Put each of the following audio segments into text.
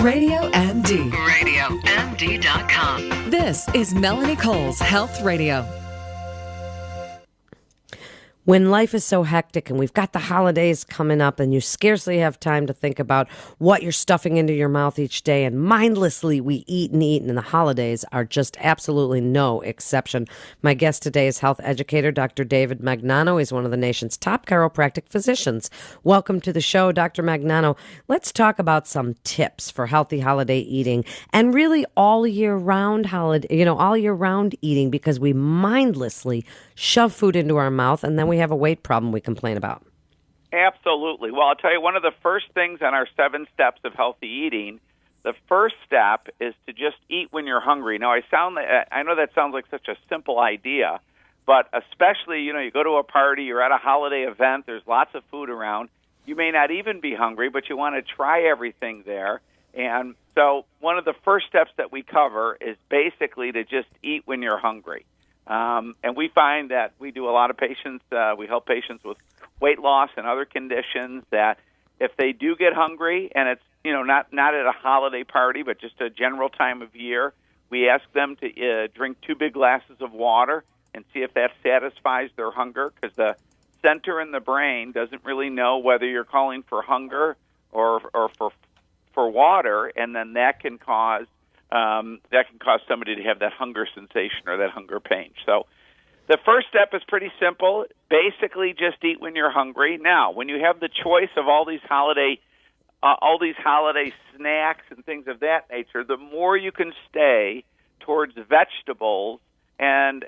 Radio MD. RadioMD.com. This is Melanie Cole's Health Radio. When life is so hectic and we've got the holidays coming up and you scarcely have time to think about what you're stuffing into your mouth each day, and mindlessly we eat, and the holidays are just absolutely no exception. My guest today is health educator Dr. David Magnano. He's one of the nation's top chiropractic physicians. Welcome to the show, Dr. Magnano. Let's talk about some tips for healthy holiday eating and really all year round eating, because we mindlessly shove food into our mouth and then we have a weight problem we complain about. Absolutely. Well, I'll tell you, one of the first things on our 7 steps of healthy eating, the first step is to just eat when you're hungry. Now, I know that sounds like such a simple idea, but especially, you go to a party, you're at a holiday event, there's lots of food around. You may not even be hungry, but you want to try everything there. And so one of the first steps that we cover is basically to just eat when you're hungry. And we find that we do a lot of patients, we help patients with weight loss and other conditions, that if they do get hungry, and it's, not at a holiday party, but just a general time of year, we ask them to drink 2 big glasses of water and see if that satisfies their hunger, because the center in the brain doesn't really know whether you're calling for hunger or for water, and then that can cause somebody to have that hunger sensation or that hunger pain. So the first step is pretty simple. Basically, just eat when you're hungry. Now, when you have the choice of all these holiday snacks and things of that nature, the more you can stay towards vegetables and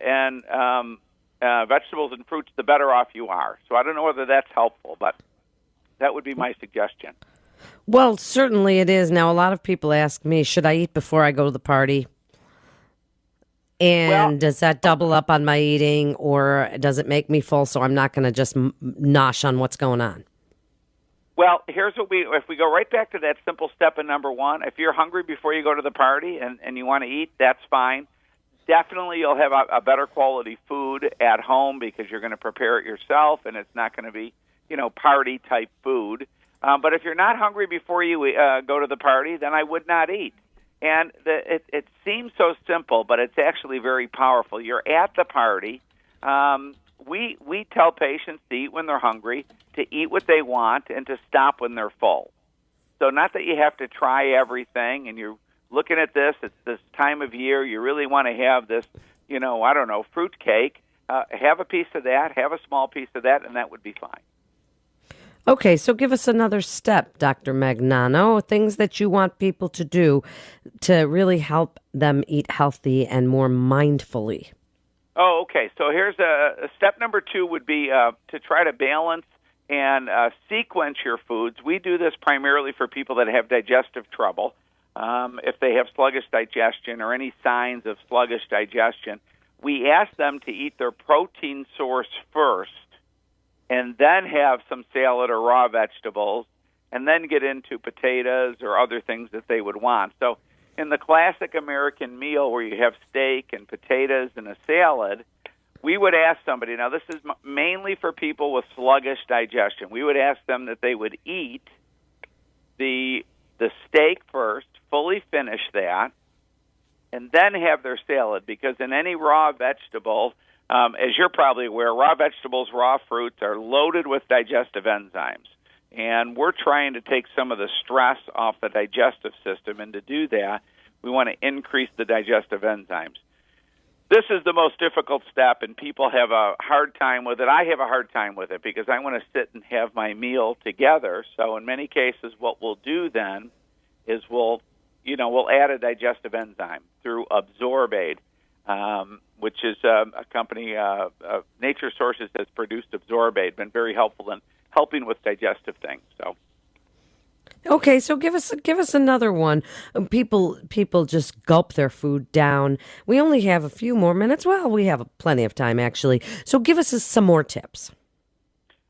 vegetables and fruits, the better off you are. So I don't know whether that's helpful, but that would be my suggestion. Well, certainly it is. Now, a lot of people ask me, should I eat before I go to the party? And does that double up on my eating, or does it make me full so I'm not going to just nosh on what's going on? Well, here's what if we go right back to that simple step in number 1, if you're hungry before you go to the party and you want to eat, that's fine. Definitely you'll have a better quality food at home because you're going to prepare it yourself, and it's not going to be, party-type food. But if you're not hungry before you go to the party, then I would not eat. And it seems so simple, but it's actually very powerful. You're at the party. We tell patients to eat when they're hungry, to eat what they want, and to stop when they're full. So not that you have to try everything, and you're looking at this, it's this time of year, you really want to have this, fruit cake. Have a piece of that, have a small piece of that, and that would be fine. Okay, so give us another step, Dr. Magnano, things that you want people to do to really help them eat healthy and more mindfully. Oh, okay. So here's a step number 2 would be to try to balance and sequence your foods. We do this primarily for people that have digestive trouble. If they have sluggish digestion or any signs of sluggish digestion, we ask them to eat their protein source first, and then have some salad or raw vegetables, and then get into potatoes or other things that they would want. So in the classic American meal where you have steak and potatoes and a salad, we would ask somebody, now this is mainly for people with sluggish digestion, we would ask them that they would eat the steak first, fully finish that, and then have their salad, because in any raw vegetable, as you're probably aware, raw vegetables, raw fruits are loaded with digestive enzymes. And we're trying to take some of the stress off the digestive system. And to do that, we want to increase the digestive enzymes. This is the most difficult step, and people have a hard time with it. I have a hard time with it because I want to sit and have my meal together. So in many cases, what we'll do then is we'll add a digestive enzyme through Absorbate. Which is a company, Nature Sources has produced Absorbate, been very helpful in helping with digestive things. So, okay, so give us another one. People just gulp their food down. We only have a few more minutes. Well, we have plenty of time actually. So give us some more tips.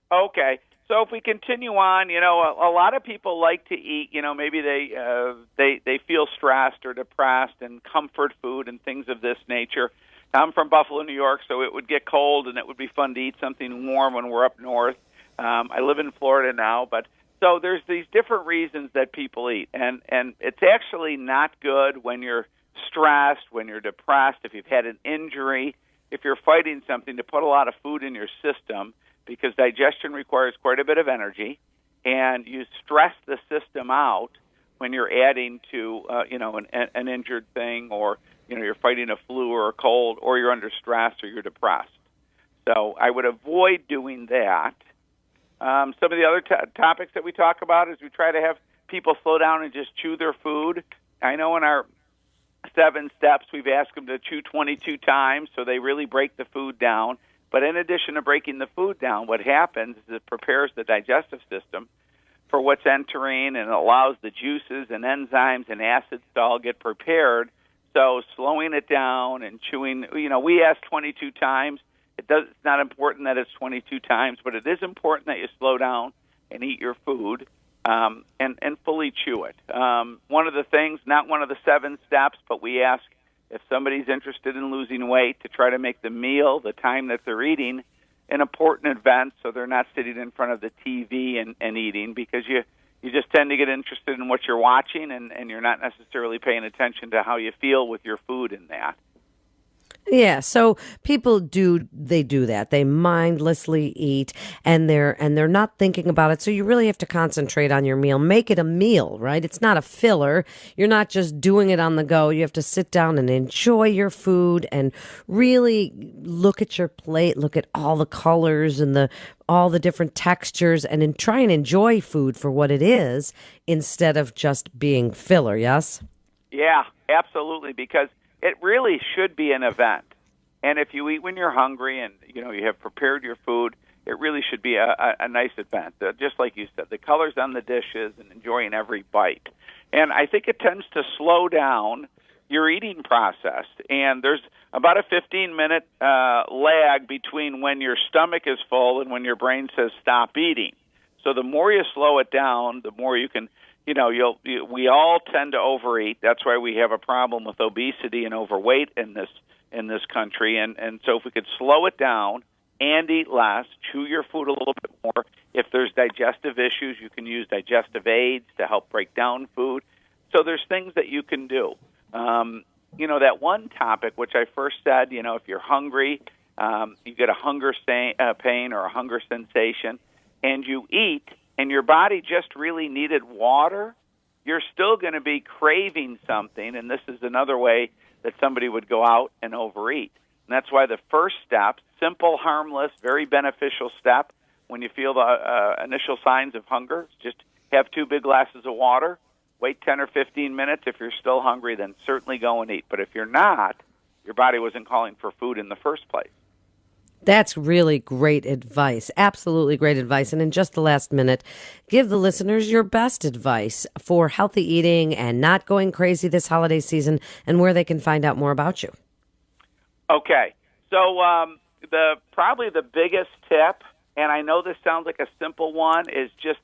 Okay. So if we continue on, a lot of people like to eat, maybe they feel stressed or depressed, and comfort food and things of this nature. I'm from Buffalo, New York, so it would get cold, and it would be fun to eat something warm when we're up north. I live in Florida now, but So there's these different reasons that people eat, and it's actually not good when you're stressed, when you're depressed, if you've had an injury, if you're fighting something, to put a lot of food in your system, because digestion requires quite a bit of energy, and you stress the system out when you're adding to an injured thing, or you're fighting a flu or a cold, or you're under stress, or you're depressed. So I would avoid doing that. Some of the other topics that we talk about is we try to have people slow down and just chew their food. I know in our 7 steps we've asked them to chew 22 times, so they really break the food down. But in addition to breaking the food down, what happens is it prepares the digestive system for what's entering, and it allows the juices and enzymes and acids to all get prepared. So slowing it down and chewing, we ask 22 times. It's not important that it's 22 times, but it is important that you slow down and eat your food and fully chew it. One of the things, not one of the 7 steps, but we ask if somebody's interested in losing weight to try to make the meal, the time that they're eating, an important event, so they're not sitting in front of the TV and eating, because you just tend to get interested in what you're watching, and you're not necessarily paying attention to how you feel with your food in that. Yeah, so people do that. They mindlessly eat, and they're not thinking about it. So you really have to concentrate on your meal. Make it a meal, right? It's not a filler. You're not just doing it on the go. You have to sit down and enjoy your food and really look at your plate, look at all the colors and all the different textures, and try and enjoy food for what it is instead of just being filler, yes? Yeah, absolutely, because it really should be an event. And if you eat when you're hungry and you have prepared your food, it really should be a nice event. Just like you said, the colors on the dishes and enjoying every bite. And I think it tends to slow down your eating process. And there's about a 15-minute lag between when your stomach is full and when your brain says stop eating. So the more you slow it down, the more you can we all tend to overeat. That's why we have a problem with obesity and overweight in this country. And so if we could slow it down and eat less, chew your food a little bit more. If there's digestive issues, you can use digestive aids to help break down food. So there's things that you can do. That one topic, which I first said, if you're hungry, you get a hunger pain or a hunger sensation, and you eat, and your body just really needed water, you're still going to be craving something, and this is another way that somebody would go out and overeat. And that's why the first step, simple, harmless, very beneficial step, when you feel the initial signs of hunger, just have 2 big glasses of water, wait 10 or 15 minutes. If you're still hungry, then certainly go and eat. But if you're not, your body wasn't calling for food in the first place. That's really great advice. Absolutely great advice. And in just the last minute, give the listeners your best advice for healthy eating and not going crazy this holiday season, and where they can find out more about you. Okay. So probably the biggest tip, and I know this sounds like a simple one, is just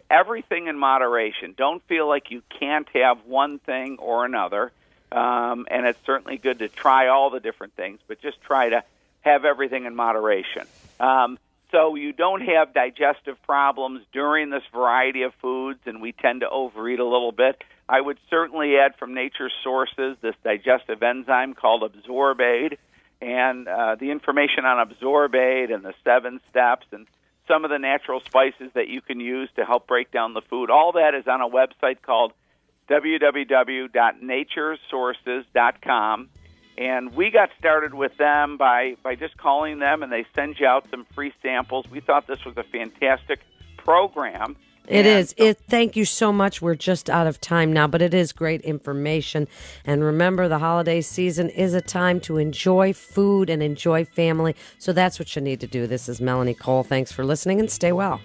everything in moderation. Don't feel like you can't have one thing or another. And it's certainly good to try all the different things, but just try to have everything in moderation. So you don't have digestive problems during this variety of foods, and we tend to overeat a little bit. I would certainly add from nature's sources this digestive enzyme called Absorbaid, and the information on Absorbaid and the 7 steps and some of the natural spices that you can use to help break down the food. All that is on a website called www.naturesources.com. And we got started with them by just calling them, and they send you out some free samples. We thought this was a fantastic program. It is. Thank you so much. We're just out of time now, but it is great information. And remember, the holiday season is a time to enjoy food and enjoy family. So that's what you need to do. This is Melanie Cole. Thanks for listening, and stay well.